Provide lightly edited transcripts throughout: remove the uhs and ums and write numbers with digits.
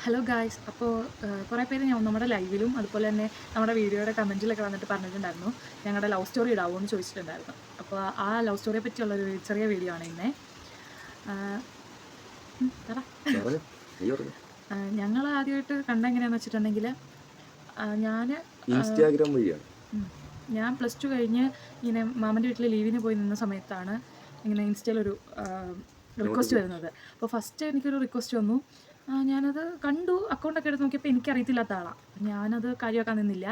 Hello guys. അപ്പോൾ കുറേ പേര് നമ്മുടെ ലൈവിലും അതുപോലെ തന്നെ നമ്മുടെ വീഡിയോയുടെ കമൻറ്റിലൊക്കെ വന്നിട്ട് പറഞ്ഞിട്ടുണ്ടായിരുന്നു ഞങ്ങളുടെ ലവ് സ്റ്റോറി ഇടാവോ എന്ന് ചോദിച്ചിട്ടുണ്ടായിരുന്നു. അപ്പോൾ ആ ലവ് സ്റ്റോറിയെ പറ്റിയുള്ളൊരു ചെറിയ വീഡിയോ ആണ് ഇന്നേ. ഞങ്ങൾ ആദ്യമായിട്ട് കണ്ടെങ്ങനെയാണെന്ന് വെച്ചിട്ടുണ്ടെങ്കിൽ ഇൻസ്റ്റാഗ്രാം വഴിയാണ്. ഞാൻ +2 കഴിഞ്ഞ് ഇങ്ങനെ മാമൻ്റെ വീട്ടിൽ ലീവിന് പോയി നിന്ന സമയത്താണ് ഇങ്ങനെ ഇൻസ്റ്റയിലൊരു റിക്വസ്റ്റ് വരുന്നത്. അപ്പോൾ ഫസ്റ്റ് എനിക്കൊരു റിക്വസ്റ്റ് വന്നു. ഞാനത് കണ്ടു, അക്കൗണ്ടൊക്കെ എടുത്ത് നോക്കിയപ്പോൾ എനിക്കറിയത്തില്ലാത്ത ആളാണ്. ഞാനത് കാര്യമാക്കാൻ നിന്നില്ല,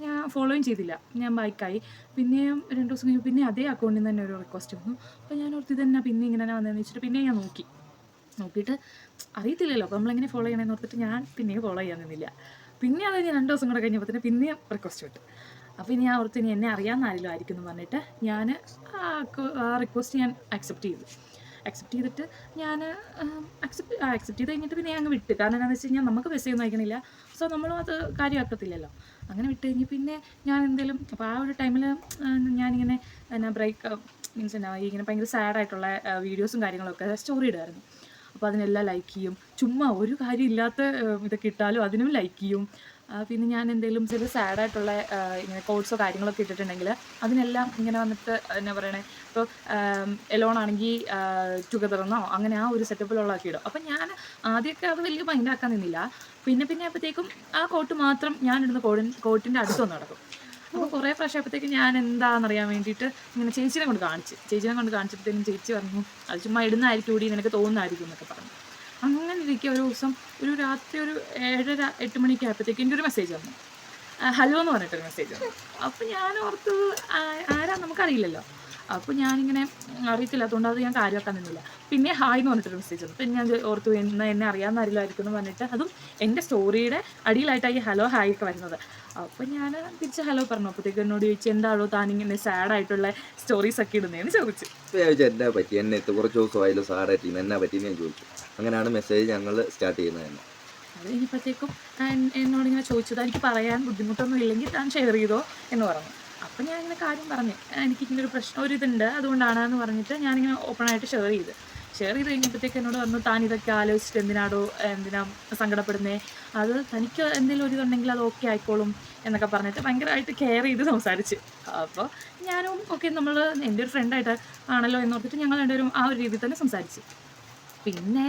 ഞാൻ ഫോളോയും ചെയ്തില്ല, ഞാൻ ബൈക്കായി. പിന്നെയും 2 ദിവസം കഴിഞ്ഞ് പിന്നെ അതേ അക്കൗണ്ടിൽ നിന്ന് തന്നെ ഒരു റിക്വസ്റ്റ് വന്നു. അപ്പോൾ ഞാൻ ഓർത്ത് ഇതന്നെ പിന്നെ ഇങ്ങനെ വന്നതെന്ന് വെച്ചിട്ട് പിന്നെ ഞാൻ നോക്കിയിട്ട് അറിയത്തില്ലല്ലോ അപ്പോൾ നമ്മളെങ്ങനെ ഫോളോ ചെയ്യണമെന്ന് ഓർത്തിട്ട് ഞാൻ പിന്നെയും ഫോളോ ചെയ്യാൻ നിന്നില്ല. പിന്നെ അത് കഴിഞ്ഞ് 2 ദിവസം കൂടെ കഴിഞ്ഞപ്പോൾ തന്നെ പിന്നെയും റിക്വസ്റ്റ് വിട്ടു. അപ്പോൾ ഇനി ഞാൻ ഓർത്ത് ഇനി എന്നെ അറിയാവുന്ന ആരെങ്കിലും ആയിരിക്കും എന്ന് പറഞ്ഞിട്ട് ഞാൻ ആ റിക്വസ്റ്റ് ഞാൻ അക്സെപ്റ്റ് ചെയ്തിട്ട് ഞാൻ അക്സെപ്റ്റ് ചെയ്ത് കഴിഞ്ഞിട്ട് പിന്നെ ഞാൻ വിട്ട്. കാരണം എന്താണെന്ന് വെച്ച് കഴിഞ്ഞാൽ നമുക്ക് മെസ്സേജ് ഒന്നും അയക്കണില്ല, സോ നമ്മളും അത് കാര്യമാക്കത്തില്ലല്ലോ. അങ്ങനെ വിട്ട് കഴിഞ്ഞ് പിന്നെ ഞാൻ എന്തെങ്കിലും അപ്പോൾ ആ ഒരു ടൈമിൽ ഞാനിങ്ങനെ എന്നാ ബ്രേക്ക് മീൻസ് എന്നാ ഇങ്ങനെ ഭയങ്കര സാഡായിട്ടുള്ള വീഡിയോസും കാര്യങ്ങളൊക്കെ സ്റ്റോറി ഇടുമായിരുന്നു. അപ്പോൾ അതിനെല്ലാം ലൈക്ക് ചെയ്യും, ചുമ്മാ ഒരു കാര്യമില്ലാത്ത ഇതൊക്കെ ഇട്ടാലും അതിനും ലൈക്ക് ചെയ്യും. പിന്നെ ഞാൻ എന്തെങ്കിലും ചില സാഡായിട്ടുള്ള ഇങ്ങനെ കോഡ്സോ കാര്യങ്ങളൊക്കെ ഇട്ടിട്ടുണ്ടെങ്കിൽ അതിനെല്ലാം ഇങ്ങനെ വന്നിട്ട് എന്നാ പറയണേ, ഇപ്പോൾ എലോൺ ആണെങ്കിൽ ടുഗദറെന്നോ അങ്ങനെ ആ ഒരു സെറ്റപ്പിലുള്ളതൊക്കെ ഇടും. അപ്പം ഞാൻ ആദ്യമൊക്കെ അത് വലിയ മൈൻഡാക്കാൻ നിന്നില്ല. പിന്നെ ആയപ്പോഴത്തേക്കും ആ കോട്ട് മാത്രം ഞാനിടുന്ന കോട്ടിൻ്റെ അടുത്തൊന്ന് നടക്കും. അപ്പോൾ കുറേ പ്രാവശ്യം ആയപ്പോഴത്തേക്കും ഞാൻ എന്താണെന്നറിയാൻ വേണ്ടിയിട്ട് ഇങ്ങനെ ചേച്ചീനെ കൊണ്ട് കാണിച്ചപ്പോഴത്തേക്കും ചേച്ചി പറഞ്ഞു അത് ചുമ്മാ ഇടുന്നതായിരിക്കും കൂടി നിനക്ക് തോന്നുന്നതായിരിക്കും എന്നൊക്കെ പറഞ്ഞു. അങ്ങനെ ഇരിക്കുക ഒരു ദിവസം ഒരു രാത്രി ഒരു 7:30-8 മണിക്ക് ആയപ്പോഴത്തേക്കും എൻ്റെ ഒരു മെസ്സേജ് വന്നു, ഹലോ എന്ന് പറഞ്ഞിട്ടൊരു മെസ്സേജ് വന്നു. അപ്പോൾ ഞാൻ ഓർത്ത് ആരാ നമുക്കറിയില്ലല്ലോ. അപ്പോൾ ഞാനിങ്ങനെ അറിയത്തില്ലാത്തതുകൊണ്ട് അത് ഞാൻ കാര്യമാക്കാൻ നിന്നില്ല. പിന്നെ ഹായ് എന്ന് പറഞ്ഞിട്ടൊരു മെസ്സേജ് വന്നു. അപ്പം ഞാൻ ഓർത്തു എന്നെ അറിയാവുന്ന ആരില്ലായിരിക്കും എന്ന് പറഞ്ഞിട്ട് അതും എൻ്റെ സ്റ്റോറിയുടെ അടിയിലായിട്ടായി ഹലോ ഹായ് ഒക്കെ വരുന്നത്. അപ്പോൾ ഞാൻ തിരിച്ച് ഹലോ പറഞ്ഞു. അപ്പോഴത്തേക്ക് എന്നോട് ചോദിച്ചു എന്താണോ താനിങ്ങനെ സാഡായിട്ടുള്ള സ്റ്റോറീസൊക്കെ ഇടുന്നതെന്ന് ചോദിച്ചു. എന്നാ പറ്റി എന്നെ കുറച്ച് ദിവസമായാലും സാഡായിട്ട് എന്നാ പറ്റിയെന്ന് ഞാൻ ചോദിച്ചു. അങ്ങനെയാണ് മെസ്സേജ് ഞങ്ങൾ സ്റ്റാർട്ട് ചെയ്യുന്നത് തന്നെ. അത് കഴിഞ്ഞപ്പോഴത്തേക്കും എന്നോടിങ്ങനെ ചോദിച്ചത് എനിക്ക് പറയാൻ ബുദ്ധിമുട്ടൊന്നും ഇല്ലെങ്കിൽ താൻ ഷെയർ ചെയ്തോ എന്ന് പറഞ്ഞു. അപ്പം ഞാനിങ്ങനെ കാര്യം പറഞ്ഞു, എനിക്കിങ്ങനെ ഒരു പ്രശ്നം ഇതുണ്ട് അതുകൊണ്ടാണെന്ന് പറഞ്ഞിട്ട് ഞാനിങ്ങനെ ഓപ്പണായിട്ട് ഷെയർ ചെയ്ത് കഴിഞ്ഞപ്പോഴത്തേക്ക് എന്നോട് പറഞ്ഞു താൻ ഇതൊക്കെ ആലോചിച്ചിട്ട് എന്തിനാ സങ്കടപ്പെടുന്നേ, അത് തനിക്ക് എന്തെങ്കിലും ഒരു ഇതുണ്ടെങ്കിൽ അത് ഓക്കെ ആയിക്കോളും എന്നൊക്കെ പറഞ്ഞിട്ട് ഭയങ്കരമായിട്ട് കെയർ ചെയ്ത് സംസാരിച്ച്. അപ്പോൾ ഞാനും ഓക്കെ നമ്മൾ എൻ്റെ ഒരു ഫ്രണ്ടായിട്ട് ആണല്ലോ എന്നോർത്തിട്ട് ഞങ്ങൾ രണ്ടുപേരും ആ ഒരു രീതിയിൽ തന്നെ സംസാരിച്ച്. പിന്നെ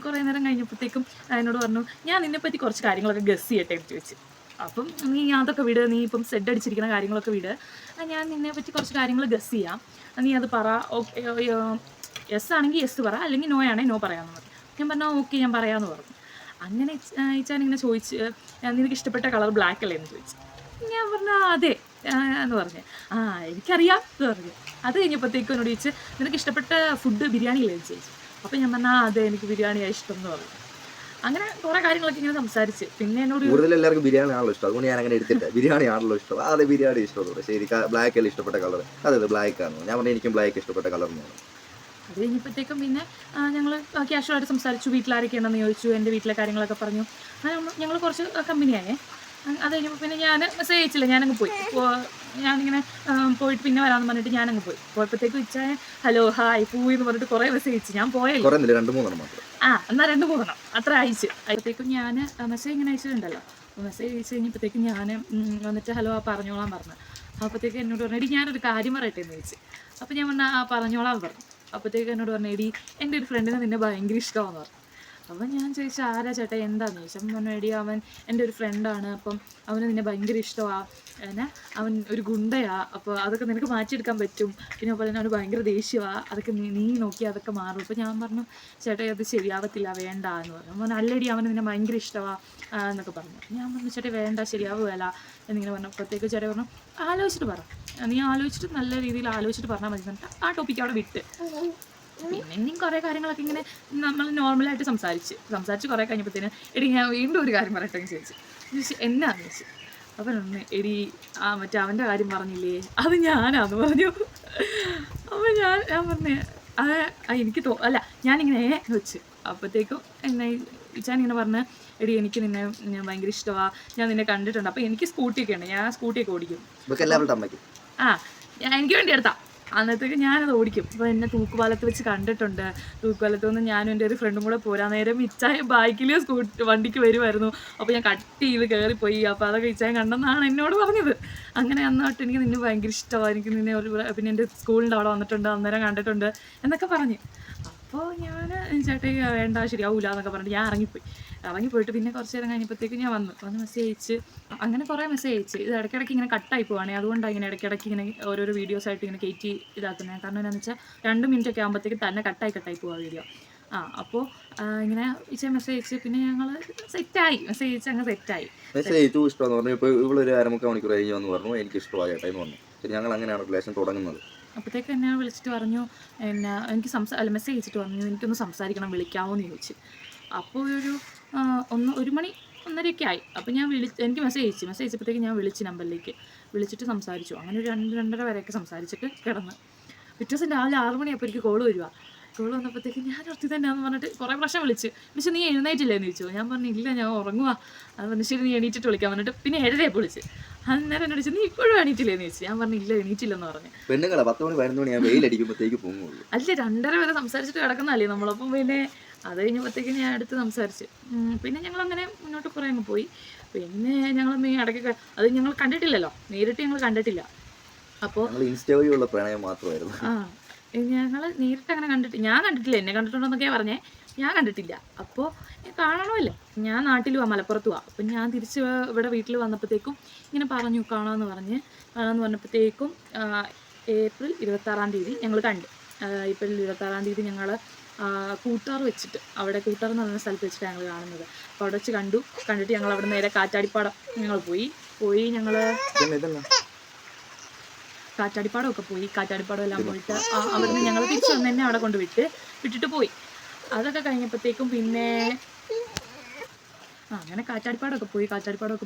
കുറേ നേരം കഴിഞ്ഞപ്പോഴത്തേക്കും എന്നോട് പറഞ്ഞു ഞാൻ നിന്നെപ്പറ്റി കുറച്ച് കാര്യങ്ങളൊക്കെ ഗസ് ചെയ്യട്ടെ എന്ന് ചോദിച്ചു. അപ്പം നീ അതൊക്കെ വിട്, നീ ഇപ്പം സെഡ് അടിച്ചിരിക്കുന്ന കാര്യങ്ങളൊക്കെ വിട്, ഞാൻ നിന്നെപ്പറ്റി കുറച്ച് കാര്യങ്ങൾ ഗസ് ചെയ്യാം, നീ അത് പറ, ഓക്കെ യെസ് ആണെങ്കിൽ യെസ് പറ, അല്ലെങ്കിൽ നോ ആണെങ്കിൽ നോ പറയാമെന്ന് പറഞ്ഞു. ഞാൻ പറഞ്ഞാൽ ഓക്കെ ഞാൻ പറയാമെന്ന് പറഞ്ഞു. അങ്ങനെ ഇച്ചാനിങ്ങനെ ചോദിച്ച് നിനക്ക് ഇഷ്ടപ്പെട്ട കളർ ബ്ലാക്ക് അല്ലേ എന്ന് ചോദിച്ചു. ഞാൻ പറഞ്ഞാൽ അതെ എന്ന് പറഞ്ഞു. എനിക്കറിയാം എന്ന് പറഞ്ഞു. അത് കഴിഞ്ഞപ്പോഴത്തേക്കും എന്നോട് ചോദിച്ച് നിനക്ക് ഇഷ്ടപ്പെട്ട ഫുഡ് ബിരിയാണി അല്ലേ എന്ന് ചോദിച്ചു. അപ്പോൾ ഞാൻ പറഞ്ഞാൽ അതെ എനിക്ക് ബിരിയാണിയാണ് ഇഷ്ടം എന്ന് പറഞ്ഞു. അങ്ങനെ കുറേ കാര്യങ്ങളൊക്കെ ഇങ്ങനെ സംസാരിച്ച് പിന്നെ എന്നോട് കൂടുതൽ എല്ലാവർക്കും ബിരിയാണി ആണല്ലോ ഇഷ്ടം, അതുകൊണ്ട് ഞാൻ അങ്ങനെ എടുത്തിട്ട് ബിരിയാണി ആണല്ലോ ഇഷ്ടം, അതെ ബിരിയാണി ഇഷ്ടം. ശരി, ബ്ലാക്ക് അല്ലേ ഇഷ്ടപ്പെട്ട കളർ, അതെ ബ്ലാക്ക് ആണ്. ഞാൻ പറഞ്ഞു എനിക്കും ബ്ലാക്ക് ഇഷ്ടപ്പെട്ട കളർ എന്ന് പറഞ്ഞു. അത് കഴിഞ്ഞപ്പോഴത്തേക്കും പിന്നെ ഞങ്ങൾ ക്യാഷ്വലായിട്ട് സംസാരിച്ചു, വീട്ടിലാരൊക്കെയാണെന്ന് ചോദിച്ചു, എൻ്റെ വീട്ടിലെ കാര്യങ്ങളൊക്കെ പറഞ്ഞു. അങ്ങനെ ഞങ്ങൾ കുറച്ച് കമ്പനിയായേ. അത് കഴിഞ്ഞപ്പോൾ പിന്നെ ഞാൻ മെസ്സേജ് അയച്ചില്ല, ഞാനങ്ങ് പോയി. ഞാനിങ്ങനെ പോയിട്ട് പിന്നെ വരാമെന്ന് പറഞ്ഞിട്ട് ഞാനങ്ങ് പോയപ്പോഴത്തേക്കും ഇച്ചാൽ ഹലോ ഹായ് പൂവി എന്ന് പറഞ്ഞിട്ട് കുറേ മെസ്സേജ് അയച്ചു. ഞാൻ പോയല്ലോ, 2-3 മാത്രം എന്നാൽ 2-3 അത്ര അയച്ച്. അപ്പോഴത്തേക്കും ഞാൻ മെസ്സേജ് ഇങ്ങനെ അയച്ചിട്ടുണ്ടല്ലോ, മെസ്സേജ് അയച്ച് കഴിഞ്ഞപ്പോഴത്തേക്കും ഞാൻ വന്നിട്ട് ഹലോ പറഞ്ഞോളാൻ പറഞ്ഞു. അപ്പോഴത്തേക്ക് എന്നോട് പറഞ്ഞു എടി ഞാനൊരു കാര്യം പറയട്ടെ എന്ന് ചോദിച്ചു. അപ്പോൾ ഞാൻ പറഞ്ഞാൽ പറഞ്ഞോളാൻ പറഞ്ഞു. അപ്പോഴത്തേക്ക് എന്നോട് പറഞ്ഞു എടി എൻ്റെ ഒരു ഫ്രണ്ടിനെ നിന്നെ ഭയങ്കര ഇഷ്ടമാണെന്ന് പറഞ്ഞു. അപ്പം ഞാൻ ചോദിച്ചു ആരാ ചേട്ടാ എന്താണെന്ന് ചോദിച്ചു. അപ്പം പറഞ്ഞു എടി അവൻ എൻ്റെ ഒരു ഫ്രണ്ടാണ്, അപ്പം അവന് നിന്നെ ഭയങ്കര ഇഷ്ടമാണ്, അവൻ ഒരു ഗുണ്ടയാണ്, അപ്പോൾ അതൊക്കെ നിനക്ക് മാറ്റിയെടുക്കാൻ പറ്റും, പിന്നെ അതുപോലെ തന്നെ അവന് ഭയങ്കര ദേഷ്യമാണ്, അതൊക്കെ നീ നോക്കിയാൽ അതൊക്കെ മാറും. അപ്പോൾ ഞാൻ പറഞ്ഞു ചേട്ടാ അത് ശരിയാവത്തില്ല, വേണ്ട എന്ന് പറഞ്ഞു. അവൻ നല്ലടി അവന് നിന്നെ ഭയങ്കര ഇഷ്ടമാണ് എന്നൊക്കെ പറഞ്ഞു. ഞാൻ പറഞ്ഞു ചേട്ടാ വേണ്ട ശരിയാവുകയല്ല എന്നിങ്ങനെ പറഞ്ഞപ്പോഴത്തേക്ക് ചേട്ടാ പറഞ്ഞു ആലോചിച്ചിട്ട് പറ, നീ ആലോചിച്ചിട്ട് നല്ല രീതിയിൽ ആലോചിച്ചിട്ട് പറഞ്ഞാൽ മതി എന്നിട്ട് ആ ടോപ്പിക്ക് അവിടെ വിട്ട്. പിന്നെ ഇനിയും കുറേ കാര്യങ്ങളൊക്കെ ഇങ്ങനെ നമ്മൾ നോർമലായിട്ട് സംസാരിച്ച് കുറേ കഴിഞ്ഞപ്പോഴത്തേന് എടി ഞാൻ വീണ്ടും ഒരു കാര്യം പറയട്ടെ എന്ന് ചോദിച്ചു. എന്നാന്ന് ചോദിച്ചു. അപ്പം ഒന്ന് എടി മറ്റേ അവൻ്റെ കാര്യം പറഞ്ഞില്ലേ അത് ഞാനാന്ന് പറഞ്ഞു. അപ്പോൾ ഞാൻ പറഞ്ഞു എനിക്ക് അല്ല ഞാനിങ്ങനെ വെച്ച്. അപ്പോഴത്തേക്കും എന്നെ ഇച്ചാനിങ്ങനെ പറഞ്ഞ് എടി എനിക്ക് നിന്നെ ഞാൻ ഭയങ്കര ഇഷ്ടമാണ്, ഞാൻ നിന്നെ കണ്ടിട്ടുണ്ട്. അപ്പോൾ എനിക്ക് സ്കൂട്ടിയൊക്കെ ഉണ്ട്, ഞാൻ സ്കൂട്ടിയൊക്കെ ഓടിക്കും. എനിക്ക് വേണ്ടി എടുത്താ അന്നത്തേക്ക് ഞാനത് ഓടിക്കും. അപ്പോൾ എന്നെ തൂക്കുപാലത്ത് വെച്ച് കണ്ടിട്ടുണ്ട്. തൂക്കുപാലത്ത് നിന്ന് ഞാനും എൻ്റെ ഒരു ഫ്രണ്ടും കൂടെ പോരാൻ നേരം ഇച്ചായ ബൈക്കിൽ വണ്ടിക്ക് വരുമായിരുന്നു. അപ്പോൾ ഞാൻ കട്ട് ചെയ്ത് കയറിപ്പോയി. അപ്പോൾ അതൊക്കെ ഇച്ചായ കണ്ടെന്നാണ് എന്നോട് പറഞ്ഞത്. അങ്ങനെ അന്ന് തൊട്ട് എനിക്ക് നിന്നെ ഭയങ്കര ഇഷ്ടമാണ്, എനിക്ക് നിന്നെ പിന്നെ എൻ്റെ സ്കൂളിൻ്റെ അവിടെ വന്നിട്ടുണ്ട്, അന്നേരം കണ്ടിട്ടുണ്ട് എന്നൊക്കെ പറഞ്ഞ്. അപ്പോൾ ഞാൻ ചേട്ടാ വേണ്ട ശരിയാവില്ല എന്നൊക്കെ പറഞ്ഞിട്ട് ഞാൻ ഇറങ്ങിപ്പോയിട്ട് പിന്നെ കുറച്ച് നേരം കഴിഞ്ഞപ്പോഴത്തേക്ക് ഞാൻ വന്ന് മെസ്സേജ് അയച്ച്, അങ്ങനെ കുറേ മെസ്സേജ് അയച്ച്. ഇത് ഇടയ്ക്കിടയ്ക്ക് ഇങ്ങനെ കട്ടായി പോവാണേ, അതുകൊണ്ടാണ് ഇങ്ങനെ ഇടയ്ക്കിടയ്ക്ക് ഇങ്ങനെ ഓരോരോ വീഡിയോസായിട്ട് ഇങ്ങനെ കയറ്റി ഇതാക്കുന്നത്. കാരണം എന്താണെന്ന് വെച്ചാൽ 2 മിനിറ്റൊക്കെ ആകുമ്പോഴത്തേക്ക് തന്നെ കട്ടായി പോവാ വീഡിയോ. അപ്പോൾ ഇങ്ങനെ ഇച്ചിരി മെസ്സേജ് അയച്ച് പിന്നെ ഞങ്ങൾ സെറ്റായി, മെസ്സേജ് അയച്ച് അങ്ങ് സെറ്റായി. മെസ്സേജ് അയച്ചു ഇഷ്ടമെന്ന് പറഞ്ഞു. ഇപ്പോൾ ഇവളൊരു 1/2 മണിക്കൂർ കഴിഞ്ഞ് വന്ന് പറഞ്ഞു എനിക്ക് ഇഷ്ടമായി ചേട്ടാ എന്ന് പറഞ്ഞു. ശരി, ഞങ്ങൾ അങ്ങനെയാണ് റിലേഷൻ തുടങ്ങുന്നത്. അപ്പോഴത്തേക്ക് എന്നെ വിളിച്ചിട്ട് പറഞ്ഞു, എന്നെ എനിക്ക് മെസ്സേജ് അയച്ചിട്ട് പറഞ്ഞു എനിക്കൊന്ന് സംസാരിക്കണം, വിളിക്കാമോ എന്ന് ചോദിച്ചു. അപ്പോൾ ഒരു 1 മണി 1:30 ആയി. അപ്പോൾ ഞാൻ എനിക്ക് മെസ്സേജ് അയച്ചപ്പോഴത്തേക്ക് ഞാൻ നമ്പറിലേക്ക് വിളിച്ചിട്ട് സംസാരിച്ചു. അങ്ങനെ ഒരു 2-2:30 വരെയൊക്കെ സംസാരിച്ചിട്ട് കിടന്ന്. പിറ്റേ ദിവസം രാവിലെ 6 മണിയപ്പോൾ എനിക്ക് കോള് വന്നപ്പോഴത്തേക്ക് ഞാൻ ഒത്തി തന്നെയാണെന്ന് പറഞ്ഞിട്ട് കുറേ പ്രാവശ്യം വിളിച്ച് നീ എഴുന്നേറ്റില്ലേന്ന് ചോദിച്ചു. ഞാൻ പറഞ്ഞു ഇല്ല ഞാൻ ഉറങ്ങുക. അത് പറഞ്ഞു ശരി നീ എണീറ്റിട്ട് വിളിക്കാൻ പറഞ്ഞിട്ട് പിന്നെ 7:30 വിളിച്ച്. അന്നേരം എന്നോട് ചോദിച്ചു നീ ഇപ്പോഴും എണീറ്റില്ലേന്ന് ചോദിച്ചു. ഞാൻ പറഞ്ഞു ഇല്ല എണീറ്റില്ലെന്ന് പറഞ്ഞു. പെണ്ണുങ്ങളെ 10 മണി 11 മണി ഞാൻ വെയിലടിക്കുമ്പോഴത്തേക്ക് പോകുള്ളൂ. അല്ല 2:30 വരെ സംസാരിച്ചിട്ട് കിടക്കുന്നതല്ലേ നമ്മളപ്പം. പിന്നെ അത് കഴിഞ്ഞപ്പോഴത്തേക്ക് ഞാൻ അടുത്ത് സംസാരിച്ച് പിന്നെ ഞങ്ങളങ്ങനെ മുന്നോട്ട് കുറേ അങ്ങ് പോയി. പിന്നെ ഞങ്ങൾ ഇടയ്ക്കൊക്കെ അത് ഞങ്ങൾ കണ്ടിട്ടില്ലല്ലോ, നേരിട്ട് ഞങ്ങൾ കണ്ടിട്ടില്ല. അപ്പോൾ ഇൻസ്റ്റ വഴിയുള്ള പ്രണയം മാത്രമായിരുന്നു. ഞങ്ങൾ നേരിട്ട് അങ്ങനെ ഞാൻ കണ്ടിട്ടില്ല. എന്നെ കണ്ടിട്ടുണ്ടോന്നൊക്കെയാണ് പറഞ്ഞേ, ഞാൻ കണ്ടിട്ടില്ല. അപ്പോൾ കാണണമല്ലോ, ഞാൻ നാട്ടിൽ മലപ്പുറത്ത് പോവാം. അപ്പം ഞാൻ തിരിച്ച് ഇവിടെ വീട്ടിൽ വന്നപ്പോഴത്തേക്കും ഇങ്ങനെ പറഞ്ഞു കാണാമെന്ന് പറഞ്ഞപ്പോഴത്തേക്കും ഏപ്രിൽ 26-ാം തീയതി ഞങ്ങൾ കണ്ടു. ഏപ്രിൽ 26-ാം തീയതി ഞങ്ങൾ കൂട്ടാർ വെച്ചിട്ട്, അവിടെ കൂട്ടാർ എന്ന് പറയുന്ന സ്ഥലത്ത് വെച്ചിട്ട് ഞങ്ങൾ കാണുന്നത്. അപ്പോൾ അവിടെ വെച്ച് കണ്ടിട്ട് ഞങ്ങൾ അവിടെ നേരെ കാറ്റാടിപ്പാടം ഞങ്ങൾ പോയി ഞങ്ങൾ കാറ്റാടിപ്പാടമൊക്കെ പോയി. കാറ്റാടിപ്പാടം എല്ലാം പോയിട്ട് അവിടുന്ന് ഞങ്ങൾ തിരിച്ച് വന്ന് എന്നെ അവിടെ കൊണ്ട് വിട്ടിട്ട് പോയി. അതൊക്കെ കഴിഞ്ഞപ്പോഴത്തേക്കും പിന്നെ അങ്ങനെ കാറ്റാടിപ്പാടമൊക്കെ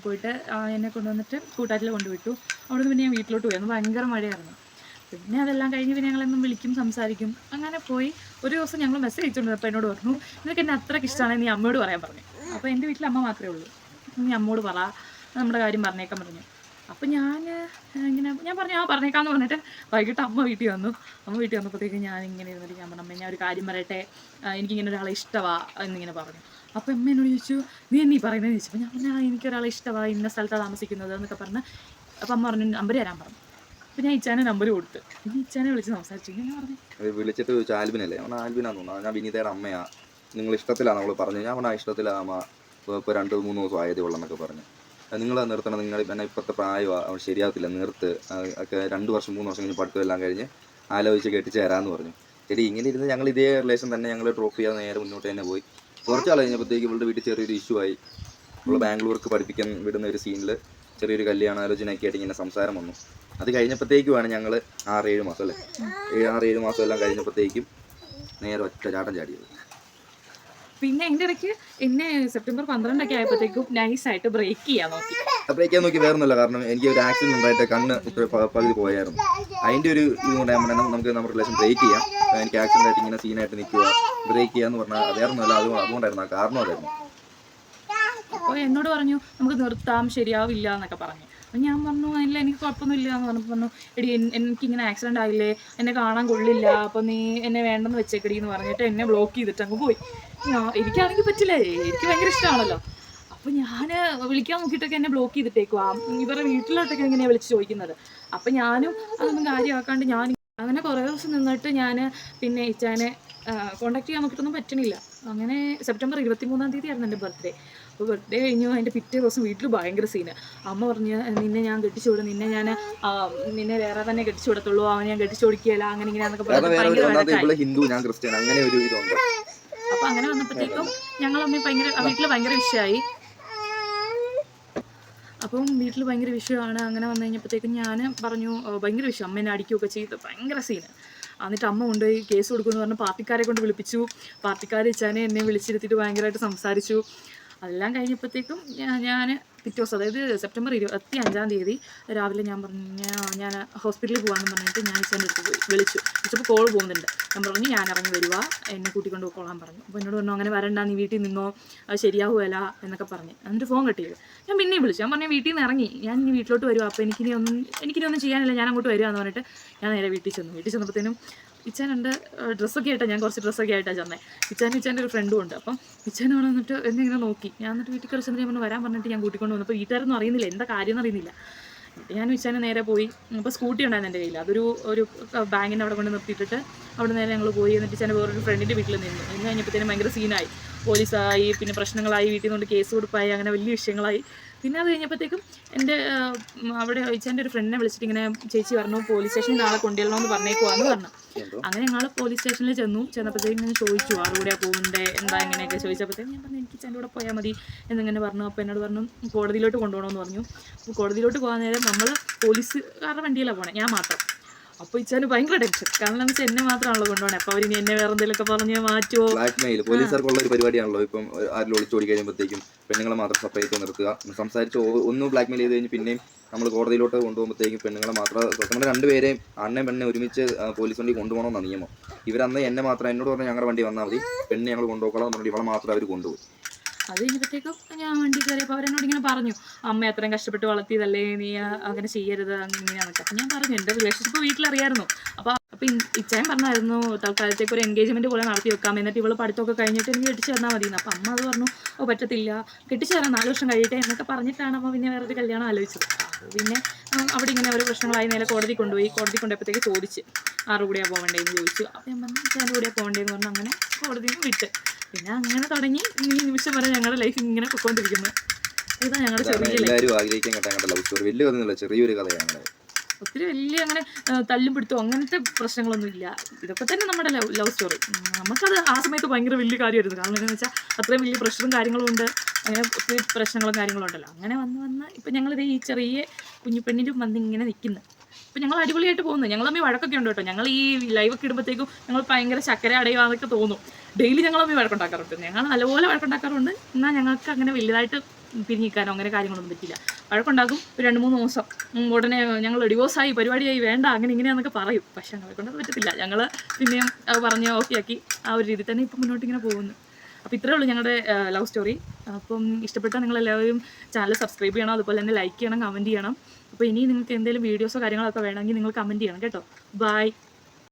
പോയിട്ട് എന്നെ കൊണ്ടുവന്നിട്ട് കൂട്ടാറ്റിൽ കൊണ്ടുവിട്ടു. അവിടുന്ന് പിന്നെ ഞാൻ വീട്ടിലോട്ട് പോയി. അന്ന് ഭയങ്കര മഴയായിരുന്നു. പിന്നെ അതെല്ലാം കഴിഞ്ഞ് പിന്നെ ഞങ്ങളെന്നും വിളിക്കും, സംസാരിക്കും. അങ്ങനെ പോയി. ഒരു ദിവസം ഞങ്ങൾ മെസ്സേജ് അയച്ചുകൊണ്ടിരുന്നപ്പോൾ എന്നോട് പറഞ്ഞു നിനക്ക് എന്നെ അത്രയ്ക്ക് ഇഷ്ടമാണെങ്കിൽ നീ അമ്മയോട് പറയാൻ പറഞ്ഞു. അപ്പോൾ എൻ്റെ വീട്ടിൽ അമ്മ മാത്രമേ ഉള്ളൂ, നീ അമ്മയോട് പറ, നമ്മുടെ കാര്യം പറഞ്ഞേക്കാൻ പറഞ്ഞു. അപ്പോൾ ഞാൻ പറഞ്ഞു പറഞ്ഞേക്കാമെന്ന് പറഞ്ഞിട്ട് വൈകിട്ട് അമ്മ വീട്ടിൽ വന്നപ്പോഴത്തേക്ക് ഞാൻ ഇങ്ങനെ ഇരുന്നിട്ട് ഞാൻ പറഞ്ഞു അമ്മ ഞാൻ ഒരു കാര്യം പറയട്ടെ, എനിക്കിങ്ങനെ ഒരാളെ ഇഷ്ടമാണ് എന്നിങ്ങനെ പറഞ്ഞു. അപ്പോൾ അമ്മ എന്നോട് ചോദിച്ചു നീ എന്നീ പറയുന്നതെന്ന് ചോദിച്ചപ്പോൾ ഞാൻ പറഞ്ഞു എനിക്കൊരാളെ ഇഷ്ടമാണ്, ഇന്ന സ്ഥലത്താണ് താമസിക്കുന്നത് എന്നൊക്കെ പറഞ്ഞ്. അപ്പോൾ അമ്മ പറഞ്ഞു നമ്പർ തരാൻ പറഞ്ഞു. അപ്പോൾ ഞാൻ ഇച്ചാനെ നമ്പർ കൊടുത്ത് പിന്നെ ഇച്ചാനെ വിളിച്ച് സംസാരിച്ചു. ഞാൻ പറഞ്ഞു വിളിച്ചിട്ട് ചോദിച്ചു ആൽബിനല്ലേ? ആൽബിനാന്ന് തോന്നുന്നു. ഞാൻ വിനീതയുടെ അമ്മയാണ്, നിങ്ങൾ ഇഷ്ടത്തിലാണ് നമ്മൾ പറഞ്ഞു. ഞാൻ പറഞ്ഞാൽ ഇഷ്ടത്തിലാണ് അമ്മ, ഇപ്പോൾ 2-3 ദിവസം ആയതേ ഉള്ളെന്നൊക്കെ പറഞ്ഞു. നിങ്ങൾ നിർത്തണം, നിങ്ങൾ പിന്നെ ഇപ്പോഴത്തെ പ്രായമാണ്, അവൾ ശരിയാകത്തില്ല, നിർത്ത് ഒക്കെ 2 വർഷം 3 വർഷം കഴിഞ്ഞ് പഠിത്തം എല്ലാം കഴിഞ്ഞ് ആലോചിച്ച് കെട്ടിച്ച് തരാമെന്ന് പറഞ്ഞു. ശരി, ഇങ്ങനെ ഇരുന്ന് ഞങ്ങൾ ഇതേ റിലേഷൻ തന്നെ ഞങ്ങൾ ഡ്രോപ്പ് ചെയ്യാതെ നേരെ മുന്നോട്ട് തന്നെ പോയി. കുറച്ച് ആൾ കഴിഞ്ഞപ്പോഴത്തേക്ക് ഇവളുടെ വീട്ടിൽ ചെറിയൊരു ഇഷ്യൂ ആയി. ഇവൾ ബാംഗ്ലൂർക്ക് പഠിപ്പിക്കാൻ വിടുന്ന ഒരു സീനിൽ ചെറിയൊരു കല്യാണാലോചനയൊക്കെ ആയിട്ട് ഇങ്ങനെ സംസാരം വന്നു. അത് കഴിഞ്ഞപ്പോഴത്തേക്കുമാണ് ഞങ്ങൾ 6-7 മാസം അല്ലേ 6-7 മാസം എല്ലാം കഴിഞ്ഞപ്പോഴത്തേക്കും നേരെ ഒറ്റ ചാട്ടം ചാടിയത്. പിന്നെ അതിൻ്റെ ഇടയ്ക്ക് എന്നെ സെപ്റ്റംബർ 12 ആയപ്പോഴത്തേക്കും നൈസായിട്ട് ബ്രേക്ക് ചെയ്യാൻ നോക്കി. വേറൊന്നുമില്ല, കാരണം എനിക്ക് ഒരു ആക്സിഡന്റ് ഉണ്ടായിട്ട് കണ്ണ് പകുതി പോയായിരുന്നു. അതിൻ്റെ ഒരു ഇതുകൊണ്ട് ഞാൻ പറഞ്ഞാൽ നമുക്ക് നമ്മുടെ റിലേഷൻ ബ്രേക്ക് ചെയ്യാം. എനിക്ക് ആക്സിഡന്റ് ആയിട്ട് ഇങ്ങനെ സീനായിട്ട് നിൽക്കുക, ബ്രേക്ക് ചെയ്യാന്ന് പറഞ്ഞാൽ വേറൊന്നുമില്ല, അതുകൊണ്ടായിരുന്നു ആ കാരണം അതായിരുന്നു. അപ്പോൾ എന്നോട് പറഞ്ഞു നമുക്ക് നിർത്താം, ശരിയാവില്ല എന്നൊക്കെ പറഞ്ഞു. അപ്പം ഞാൻ പറഞ്ഞു ഇല്ല എനിക്ക് കുഴപ്പമൊന്നുമില്ല എന്ന് പറഞ്ഞു എടി എനിക്കിങ്ങനെ ആക്സിഡൻ്റ് ആയില്ലേ, എന്നെ കാണാൻ കൊള്ളില്ല, അപ്പോൾ നീ എന്നെ വേണ്ടെന്ന് വെച്ചേക്കടി എന്ന് പറഞ്ഞിട്ട് എന്നെ ബ്ലോക്ക് ചെയ്തിട്ട് അങ്ങ് പോയി. എനിക്കാണെങ്കിൽ പറ്റില്ല, എനിക്ക് ഭയങ്കര ഇഷ്ടമാണല്ലോ. അപ്പോൾ ഞാൻ വിളിക്കാൻ നോക്കിയിട്ടൊക്കെ എന്നെ ബ്ലോക്ക് ചെയ്തിട്ടേക്കുവാ. ഇവരുടെ വീട്ടിലോട്ടൊക്കെ ഇങ്ങനെയാണ് വിളിച്ച് ചോദിക്കുന്നത്. അപ്പം ഞാനും അതൊന്നും കാര്യമാക്കാണ്ട് ഞാൻ അങ്ങനെ കുറേ ദിവസം നിന്നിട്ട് ഞാൻ പിന്നെ ഇച്ചാനെ കോണ്ടാക്ട് ചെയ്യാൻ നോക്കിയിട്ടൊന്നും പറ്റണില്ല. അങ്ങനെ സെപ്റ്റംബർ 23-ാം തീയതി ആയിരുന്നു എൻ്റെ ബർത്ത്ഡേ. അപ്പോൾ ബർത്ത്ഡേ കഴിഞ്ഞു. അതിൻ്റെ പിറ്റേ ദിവസം വീട്ടിൽ ഭയങ്കര സീന്. അമ്മ പറഞ്ഞ് നിന്നെ ഞാൻ കെട്ടിച്ചുവിടും, നിന്നെ വേറെ തന്നെ കെട്ടിച്ചു കൊടുത്തുള്ളൂ, അവനെ ഞാൻ കെട്ടിച്ചു കൊടുക്കുകയില്ല, അങ്ങനെ ഇങ്ങനെയാന്നൊക്കെ പറഞ്ഞ് ഭയങ്കര ഹിന്ദു ഞാൻ ക്രിസ്ത്യൻ അങ്ങനെ ഒരു ഇതുണ്ട്. അപ്പോൾ അങ്ങനെ വന്നപ്പോഴത്തേക്കും ഞങ്ങൾ അമ്മ വീട്ടിൽ ഭയങ്കര വിഷയമായി. അപ്പം വീട്ടിൽ ഭയങ്കര വിഷയമാണ്. അങ്ങനെ വന്നു കഴിഞ്ഞപ്പോഴത്തേക്കും ഞാൻ പറഞ്ഞു ഭയങ്കര വിഷയം, അമ്മേനെ അടിക്കുകയൊക്കെ ചെയ്ത് ഭയങ്കര സീന്. എന്നിട്ട് അമ്മ കൊണ്ടുപോയി കേസ് കൊടുക്കുമെന്ന് പറഞ്ഞ് പാർട്ടിക്കാരെ കൊണ്ട് വിളിപ്പിച്ചു. പാർട്ടിക്കാർ ഇച്ചാനെ എന്നെ വിളിച്ചിരുത്തിയിട്ട് ഭയങ്കരമായിട്ട് സംസാരിച്ചു. അതെല്ലാം കഴിഞ്ഞപ്പോഴത്തേക്കും ഞാൻ പിറ്റേ ദിവസം അതായത് സെപ്റ്റംബർ 25 രാവിലെ ഞാൻ പറഞ്ഞു ഞാൻ ഹോസ്പിറ്റലിൽ പോകാമെന്ന് പറഞ്ഞിട്ട് ഞാൻ ഇച്ചേൻ്റെ അടുത്ത് പോയി വിളിച്ചപ്പോൾ കോൾ പോകുന്നുണ്ട്. ഞാൻ പറഞ്ഞു ഞാൻ ഇറങ്ങി വരുക, എന്നെ കൂട്ടിക്കൊണ്ട് പോയിക്കോളാൻ പറഞ്ഞു. അപ്പോൾ എന്നോട് പറഞ്ഞു അങ്ങനെ വരണ്ട, നീ വീട്ടിൽ നിന്നോ, അത് ശരിയാവുമല്ല എന്നൊക്കെ പറഞ്ഞ്. എന്നിട്ട് ഫോൺ കട്ട് ചെയ്തു. ഞാൻ പിന്നെയും വിളിച്ചു. ഞാൻ പറഞ്ഞു വീട്ടിൽ നിന്ന് ഇറങ്ങി, ഞാൻ ഇനി വീട്ടിലോട്ട് വരുക, അപ്പോൾ എനിക്കിനി ഒന്നും ചെയ്യാനില്ല, ഞാൻ അങ്ങോട്ട് വരിക എന്ന് പറഞ്ഞിട്ട് ഞാൻ നേരെ വീട്ടിൽ ചെന്നപ്പോഴത്തേനും ഇച്ചാനുണ്ട് ഡ്രസ്സൊക്കെ ആയിട്ടാണ്, ഞാൻ കുറച്ച് ഡ്രസ്സൊക്കെ ആയിട്ടാണ് ചെന്നത്. ഇച്ചാൻ്റെ ഒരു ഫ്രണ്ടും ഉണ്ട്. അപ്പം ഇച്ചാൻ അവിടെ വന്നിട്ട് എന്നെ ഇങ്ങനെ നോക്കി. ഞാൻ എന്നിട്ട് വീട്ടിൽ കയറി ചെന്നിട്ട് ഞാൻ വരാൻ പറഞ്ഞിട്ട് ഞാൻ കൂട്ടിക്കൊണ്ട് വന്നു. അപ്പോൾ വീട്ടുകാരൊന്നും അറിയുന്നില്ല, എന്താ കാര്യം എന്നറിയുന്നില്ല. ഞാൻ ഇച്ചാനെ നേരെ പോയി. അപ്പോൾ സ്കൂട്ടി ഉണ്ടായിരുന്നു എൻ്റെ കയ്യിൽ, ഒരു ബാങ്കിൻ്റെ അവിടെ കൊണ്ട് നിർത്തിയിട്ടിട്ട് അവിടെ നേരെ ഞങ്ങൾ പോയി. എന്നിട്ട് ഇച്ചാൻ്റെ വേറൊരു ഫ്രണ്ടിൻ്റെ വീട്ടിൽ നിന്ന് കഴിഞ്ഞപ്പോഴത്തേനും ഭയങ്കര സീനായി, പോലീസായി, പിന്നെ പ്രശ്നങ്ങളായി, വീട്ടിൽ നിന്നുകൊണ്ട് കേസ് കൊടുപ്പായി, അങ്ങനെ വലിയ വിഷയങ്ങളായി. പിന്നെ അത് കഴിഞ്ഞപ്പോഴത്തേക്കും എൻ്റെ അവിടെ ഇച്ചാൻ്റെ ഒരു ഫ്രണ്ടിനെ വിളിച്ചിട്ട് ഇങ്ങനെ ചേച്ചി പറഞ്ഞു പോലീസ് സ്റ്റേഷനിൽ നാളെ കൊണ്ടുവരണമെന്ന് പറഞ്ഞേക്കുവാന്ന് പറഞ്ഞു. അങ്ങനെ ഞങ്ങൾ പോലീസ് സ്റ്റേഷനിൽ ചെന്നപ്പോഴത്തേക്കും ഞാൻ ചോദിച്ചു ആറുകൂടെയാണ് പോകണ്ടേ എന്താ ഇങ്ങനെയൊക്കെ ചോദിച്ചപ്പോഴത്തേക്കും ഞാൻ പറഞ്ഞു എനിക്ക് ഇച്ചാൻ്റെ കൂടെ പോയാൽ മതി എന്നിങ്ങനെ പറഞ്ഞു. അപ്പോൾ എന്നോട് പറഞ്ഞു കോടതിയിലോട്ട് കൊണ്ടുപോകണമെന്ന് പറഞ്ഞു. അപ്പോൾ കോടതിയിലോട്ട് പോകാൻ നേരം നമ്മൾ പോലീസുകാരുടെ വണ്ടിയിലാണ് പോകണേ, ഞാൻ മാത്രം. അപ്പോൾ ഇച്ചാന് ഭയങ്കര ടെൻഷൻ, കാരണം എന്ന് വെച്ചാൽ എന്നെ മാത്രമാണല്ലോ കൊണ്ടുപോകണേ. അപ്പോൾ അവരിനി എന്നെ വേറെ എന്തെങ്കിലുമൊക്കെ പറഞ്ഞ് മാറ്റുമോ. ബ്ലാക്ക്മെയിൽ പോലീസുകാർക്കുള്ള ഒരു പരിപാടിയാണല്ലോ. ഇപ്പം ആരും ഒളിച്ചോടി കഴിയുമ്പോഴത്തേക്കും പെണ്ണുങ്ങളെ മാത്രം സെപ്പറേറ്റ് നിർത്തുക, സംസാരിച്ച് ഒന്ന് ബ്ലാക്ക്മെയിൽ ചെയ്ത് കഴിഞ്ഞ് പിന്നെയും നമ്മൾ കോടതിയിലോട്ട് കൊണ്ടുപോകുമ്പോഴത്തേക്കും പെണ്ണുങ്ങളെ മാത്രം നമ്മുടെ രണ്ടുപേരെയും അണ്ണയും പെണ്ണെ ഒരുമിച്ച് പോലീസ് വണ്ടി കൊണ്ടുപോകണമെന്നാണ് നിയമം. ഇവരന്ന് എന്നെ മാത്രം എന്നോട് പറഞ്ഞാൽ ഞങ്ങളുടെ വണ്ടി വന്നാൽ മതി, പെണ്ണെ ഞങ്ങൾ കൊണ്ടുപോകണം എന്ന് പറഞ്ഞിട്ട് ഇവളെ മാത്രം അവർ കൊണ്ടുപോയി. അത് കഴിഞ്ഞപ്പോഴത്തേക്കും ഞാൻ വണ്ടി കയറിയപ്പോൾ അവരെന്നോട് ഇങ്ങനെ പറഞ്ഞു അമ്മ അത്രയും കഷ്ടപ്പെട്ട് വളർത്തിയതല്ലേ, നീ അങ്ങനെ ചെയ്യരുത് അങ്ങനെ ഇങ്ങനെയാണെന്നൊക്കെ. അപ്പം ഞാൻ പറഞ്ഞു എൻ്റെ റിലേഷൻഷിപ്പ് വീട്ടിലറിയായിരുന്നു. അപ്പോൾ ഇച്ചാൻ പറഞ്ഞായിരുന്നു തൽക്കാലത്തേക്ക് ഒരു എൻഗേജ്മെൻറ്റ് പോലെ നടത്തി വെക്കാം, എന്നിട്ട് ഇവൾ പഠിത്തമൊക്കെ കഴിഞ്ഞിട്ട് എനിക്ക് കെട്ടിച്ച് തന്നാൽ മതി. അപ്പോൾ അമ്മ അത് പറഞ്ഞു ഓ പറ്റത്തില്ല, കെട്ടിച്ച് തരാം 4 വർഷം കഴിയട്ടെ എന്നൊക്കെ പറഞ്ഞിട്ടാണ് അമ്മ പിന്നെ വേറൊരു കല്യാണം ആലോചിച്ചത്. പിന്നെ അവിടെ ഇങ്ങനെ ഓരോ പ്രശ്നങ്ങളായി നേരെ കോടതി കൊണ്ടുപോയപ്പോഴത്തേക്ക് ചോദിച്ച് ആരുടെ കൂടെയാണ് പോകേണ്ടതെന്ന് ചോദിച്ചു. അപ്പോൾ ഞാൻ പറഞ്ഞു ഇച്ചാൻ്റെ കൂടെയാണ് പോകേണ്ടതെന്ന് പറഞ്ഞു. അങ്ങനെ കോടതിയിൽ നിന്ന് വിട്ട് പിന്നെ അങ്ങനെ തുടങ്ങി ഈ നിമിഷം വരെ ഞങ്ങളുടെ ലൈഫ് ഇങ്ങനെ പൊയ്ക്കൊണ്ടിരിക്കുന്നത്. ഇതാ ഞങ്ങളുടെ ചെറിയ എല്ലാവരും ആഗ്രഹിക്കാൻ കേട്ട ഞങ്ങളുടെ ലവ് സ്റ്റോറി. വലിയ കഥയൊന്നുമില്ല, ചെറിയൊരു കഥയാണ്. ഒത്തിരി വലിയ അങ്ങനെ തല്ലും പിടുത്തോ അങ്ങനത്തെ പ്രശ്നങ്ങളൊന്നും ഇല്ല. ഇതൊക്കെ തന്നെ നമ്മുടെ ലവ് സ്റ്റോറി. നമുക്കത് ആ സമയത്ത് ഭയങ്കര വലിയ കാര്യമായിരുന്നു. കാരണം എന്താണെന്ന് വെച്ചാൽ അത്രയും വലിയ പ്രഷറും കാര്യങ്ങളും ഉണ്ട്, അങ്ങനെ ഒത്തിരി പ്രശ്നങ്ങളും കാര്യങ്ങളും ഉണ്ടല്ലോ. അങ്ങനെ വന്ന് ഇപ്പം ഞങ്ങളിത് ഈ ചെറിയ കുഞ്ഞു പെണ്ണിൻ്റെ വന്ന് ഇങ്ങനെ നിൽക്കുന്നു. ഇപ്പം ഞങ്ങൾ അടിപൊളിയായിട്ട് പോകുന്നു. ഞങ്ങൾ തമ്മിൽ വഴക്കൊക്കെ ഉണ്ട് കേട്ടോ. ഞങ്ങൾ ഈ ലൈവൊക്കെ ഇടുമ്പോഴത്തേക്കും ഞങ്ങൾ ഭയങ്കര ചക്കര അടയുവാന്നൊക്കെ തോന്നും. ഡെയിലി ഞങ്ങൾ തമ്മിൽ വഴക്കുണ്ടാക്കാറുണ്ട്. ഞങ്ങൾ നല്ലപോലെ വഴക്കുണ്ടാക്കാറുണ്ട്. എന്നാൽ ഞങ്ങൾക്ക് അങ്ങനെ വലുതായിട്ട് പിരിഞ്ഞിക്കാനോ അങ്ങനെ കാര്യങ്ങളൊന്നും പറ്റില്ല. വഴക്കുണ്ടാക്കും, ഒരു 2-3 ദിവസം ഉടനെ ഞങ്ങൾ ഡിവോഴ്സായി പരിപാടിയായി വേണ്ട അങ്ങനെ ഇങ്ങനെയാണെന്നൊക്കെ പറയും. പക്ഷെ ഞങ്ങളെ കൊണ്ടത് പറ്റത്തില്ല. ഞങ്ങൾ പിന്നെയും അത് പറഞ്ഞ് ഓക്കെ ആക്കി ആ ഒരു രീതിയിൽ തന്നെ ഇപ്പം മുന്നോട്ട് ഇങ്ങനെ പോകുന്നു. അപ്പോൾ ഇത്രയേ ഉള്ളൂ ഞങ്ങളുടെ ലവ് സ്റ്റോറി. അപ്പം ഇഷ്ടപ്പെട്ടാൽ നിങ്ങളെല്ലാവരും ചാനൽ സബ്സ്ക്രൈബ് ചെയ്യണം, അതുപോലെ തന്നെ ലൈക്ക് ചെയ്യണം, കമൻറ്റ് ചെയ്യണം. അപ്പോൾ ഇനി നിങ്ങൾക്ക് എന്തെങ്കിലും വീഡിയോസോ കാര്യങ്ങളൊക്കെ വേണമെങ്കിൽ നിങ്ങൾ കമൻറ്റ് ചെയ്യണം കേട്ടോ. ബൈ.